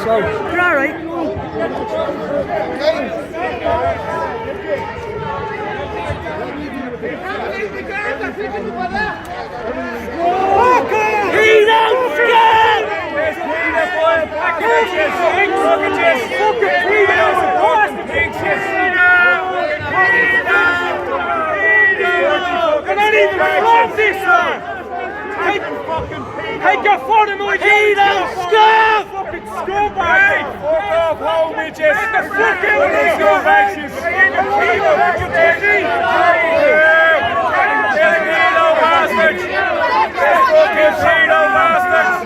You're all right. Take your phone and away! Scum! Fucking scumbag! Fuck off home, bitches! Get the fuck out of here! Scumbags, you pedo bastards! Fucking pedo bastards!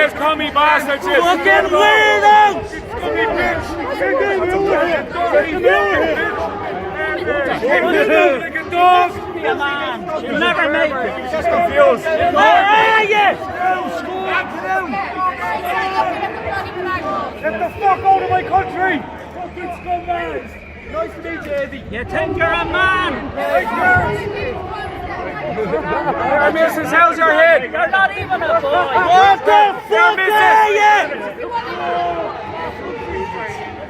Scummy bastards! Fucking weirdos! Like a dog! You'll never make it. He's just confused. Where are you? Get the fuck out of my country! Fucking scumbags! Nice to meet you, Eddie. You think you're a man? Hey, missus, how's your head? You're not even a boy. What the fuck are you?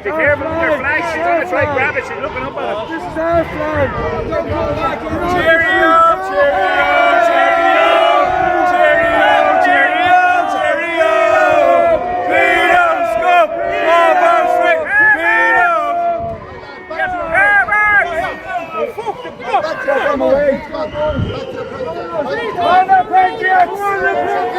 Be careful with your flag, she's trying to try and grab it, she's looking up at it. This is our flag. Cheerio, cheerio, cheerio, cheerio, cheerio, cheerio. Pedo, scum, over, slick, pedo. Get the hammer! Fuck the fuck! Come away. On the patriots! On the patriots!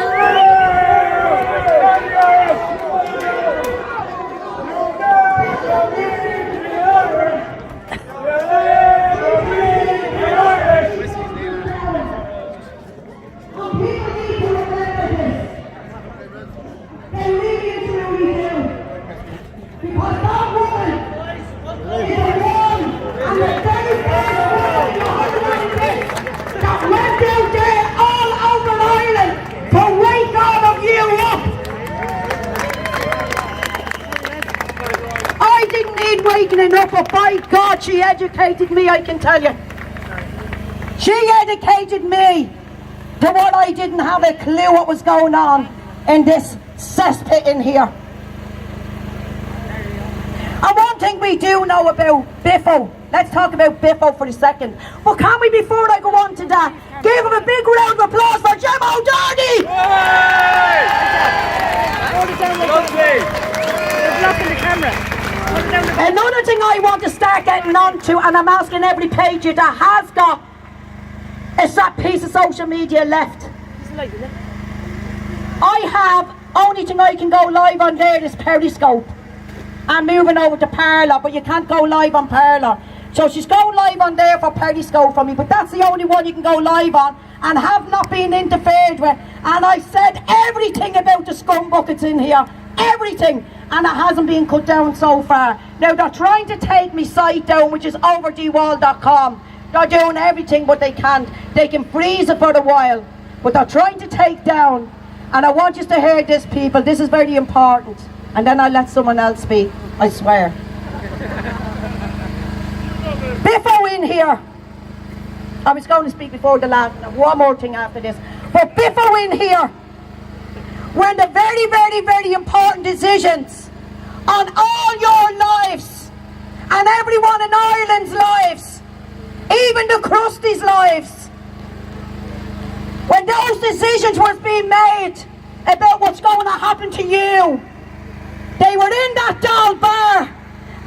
Wakening up, but by God, she educated me, I can tell you. She educated me to what I didn't have a clue what was going on in this cesspit in here. And one thing we do know about Biffo, let's talk about Biffo for a second. But can we, before I go on to that, give him a big round of applause for Jim O'Doherty! Blocking the camera. Another thing I want to start getting on to, and I'm asking every patriot that has got that piece of social media left. I have, only thing I can go live on there is Periscope. I'm moving over to Parler, but you can't go live on Parler. So she's going live on there for Periscope for me, but that's the only one you can go live on and have not been interfered with. And I said everything about the scum buckets in here, everything, and it hasn't been cut down so far. Now they're trying to take my site down, which is overdwall.com. They're doing everything but they can't. They can freeze it for a while, but they're trying to take down. And I want you to hear this, people, this is very important. And then I'll let someone else speak, I swear. Biffo in here. I was going to speak before the last, one more thing after this. But Biffo in here, when the very, very, very important decisions on all your lives and everyone in Ireland's lives, even the Krusty's lives, when those decisions were being made about what's going to happen to you, they were in that doll bar,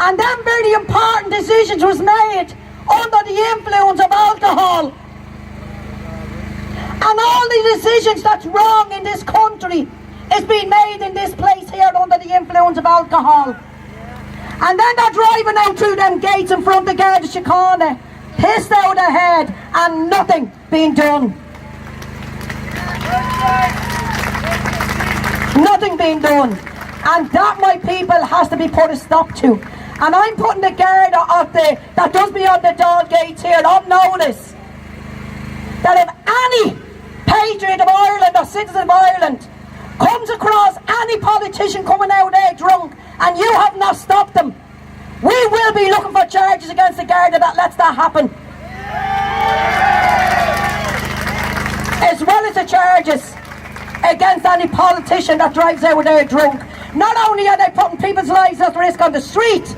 and them very important decisions was made under the influence of alcohol. And all the decisions that's wrong in this country is being made in this place here under the alcohol. And then they're driving out through them gates in front of Garda Síochána, pissed out their head, and nothing being done. Nothing being done. And that, my people, has to be put a stop to. And I'm putting the Garda up there that does be on the Dawn gates here on notice that if any patriot of Ireland or citizen of Ireland comes across any politician coming out there drunk and you have not stopped them, we will be looking for charges against the Garda that lets that happen. As well as the charges against any politician that drives out there drunk. Not only are they putting people's lives at risk on the street,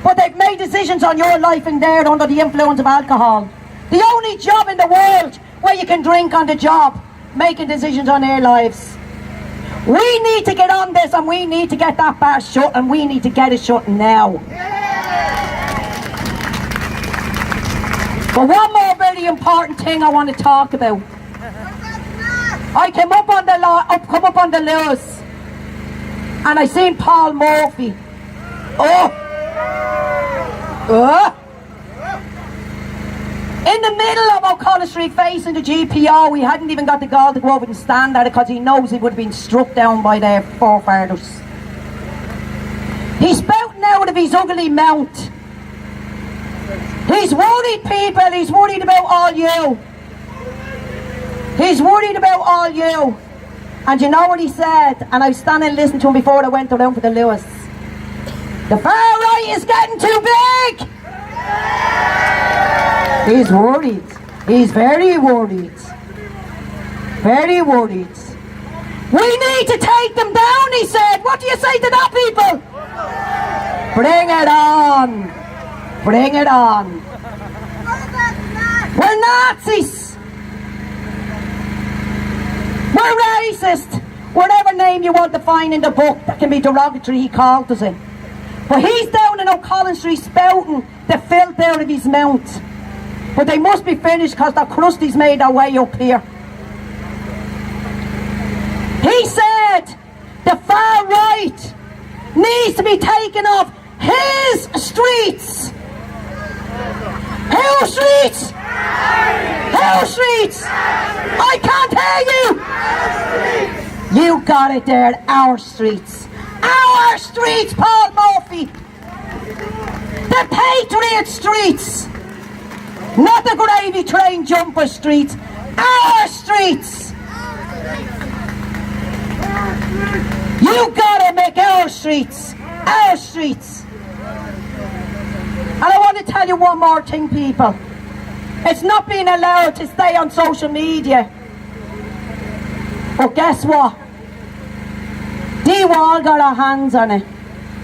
but they've made decisions on your life in there under the influence of alcohol. The only job in the world where you can drink on the job, making decisions on their lives. We need to get on this, and we need to get that bar shut, and we need to get it shut now. But one more very important thing I want to talk about. I came up on the Lewis, and I seen Paul Murphy. In the middle of O'Connell Street facing the GPO, we hadn't even got the gall to go over and stand at it because he knows he would have been struck down by their forefathers. He's spouting out of his ugly mount. He's worried, people, he's worried about all you. He's worried about all you. And you know what he said? And I was standing and listening to him before I went around for the Lewis. The far right is getting too big! He's worried. He's very worried. Very worried. We need to take them down, he said. What do you say to that, people? Bring it on. Bring it on. We're Nazis. We're racist. Whatever name you want to find in the book that can be derogatory, he called us it. But he's down in O'Connell Street spouting the filth out of his mouth. But they must be finished because the crusties made their way up here. He said the far right needs to be taken off his streets. Whose streets? Whose streets? I can't hear you. You got it there, our streets. Our streets, Paul Murphy. The patriot streets. Not the gravy train jumper streets. Our streets. You gotta make our streets. Our streets. And I want to tell you one more thing, people. It's not being allowed to stay on social media. But guess what? D-Wall got her hands on it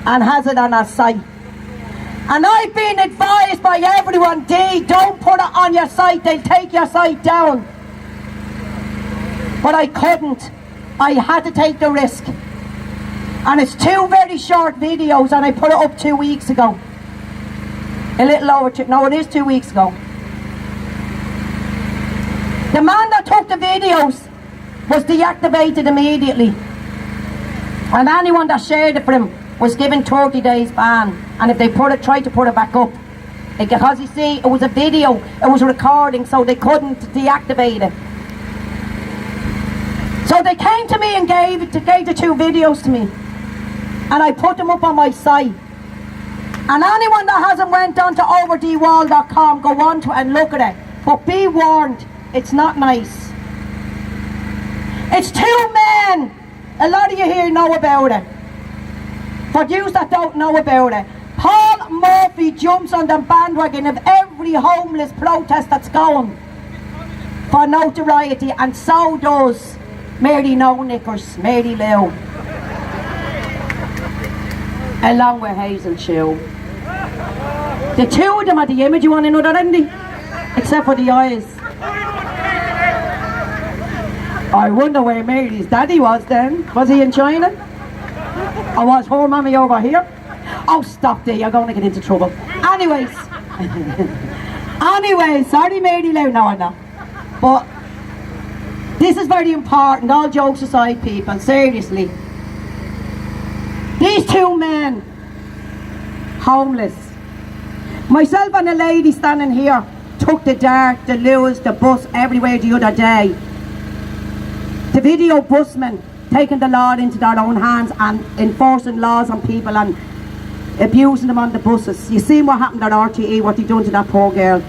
and has it on her site. And I've been advised by everyone, D, don't put it on your site, they'll take your site down. But I couldn't. I had to take the risk. And it's 2 very short videos, and I put it up 2 weeks ago. A little over 2, no, it is 2 weeks ago. The man that took the videos was deactivated immediately. And anyone that shared it for him was given 30 days ban. And if they tried to put it back up, because you see, it was a video, it was a recording, so they couldn't deactivate it. So they came to me and gave the 2 videos to me. And I put them up on my site. And anyone that hasn't went on to overdwall.com, go on to it and look at it. But be warned, it's not nice. It's 2 men. A lot of you here know about it. For those that don't know about it, Paul Murphy jumps on the bandwagon of every homeless protest that's going for notoriety, and so does Mary No Knickers, Mary Lou, along with Hazel Chew. The 2 of them are the image, you want to know that, isn't they? Except for the eyes. I wonder where Mary's daddy was then. Was he in China? Or was her mommy over here? Oh, stop there, you're going to get into trouble. Anyways. Anyways, sorry Mary Lou, no, I'm not. But this is very important, all jokes aside, people, seriously. These two men, homeless. Myself and a lady standing here took the Dart, the Lewis, the bus everywhere the other day. The video busmen taking the law into their own hands and enforcing laws on people and abusing them on the buses. You seen what happened at RTE, what they done to that poor girl.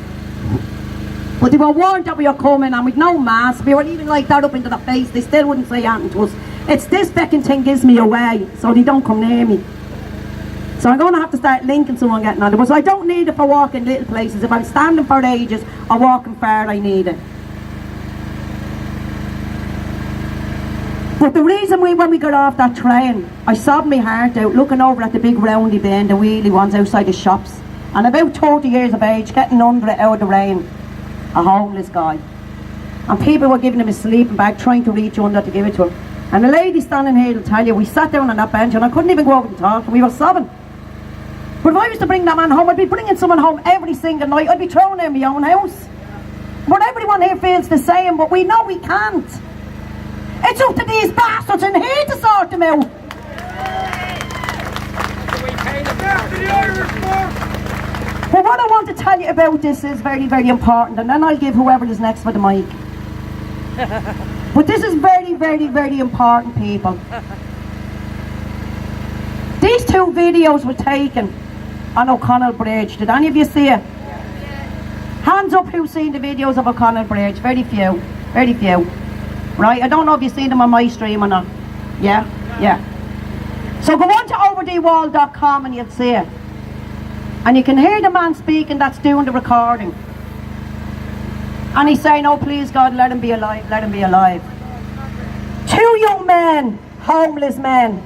But they were warned that we were coming and with no mask, we were even like that up into the face, they still wouldn't say anything to us. It's this fucking thing gives me away, so they don't come near me. So I'm going to have to start linking someone getting on the bus. I don't need it for walking little places. If I'm standing for ages or walking far, I need it. But the reason when we got off that train, I sobbed my heart out looking over at the big roundy bin, the wheelie ones outside the shops. And about 30 years of age, getting under it out of the rain, a homeless guy. And people were giving him a sleeping bag, trying to reach under to give it to him. And the lady standing here will tell you, we sat down on that bench and I couldn't even go over and talk, we were sobbing. But if I was to bring that man home, I'd be bringing someone home every single night. I'd be throwing him in my own house. But everyone here feels the same, but we know we can't. It's up to these bastards in here to sort them out. But what I want to tell you about this is very, very important, and then I'll give whoever is next for the mic. But this is very, very, very important, people. These two videos were taken on O'Connell Bridge. Did any of you see it? Hands up who's seen the videos of O'Connell Bridge. Very few. Very few. Right? I don't know if you've seen them on my stream or not. Yeah? Yeah. So go on to overdwall.com and you'll see it. And you can hear the man speaking that's doing the recording. And he's saying, oh please God, let him be alive, let him be alive. Two young men, homeless men,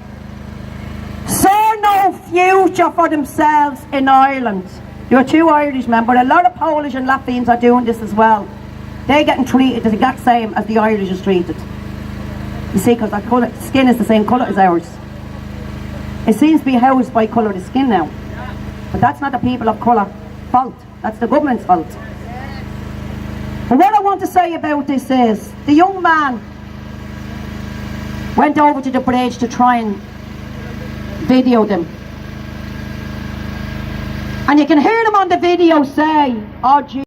saw no future for themselves in Ireland. There are two Irish men, but a lot of Polish and Latvians are doing this as well. They're getting treated the exact same as the Irish is treated. You see, because their skin is the same colour as ours. It seems to be housed by colour of skin now. But that's not the people of colour fault. That's the government's fault. But what I want to say about this is, the young man went over to the bridge to try and video them. And you can hear them on the video say, oh gee.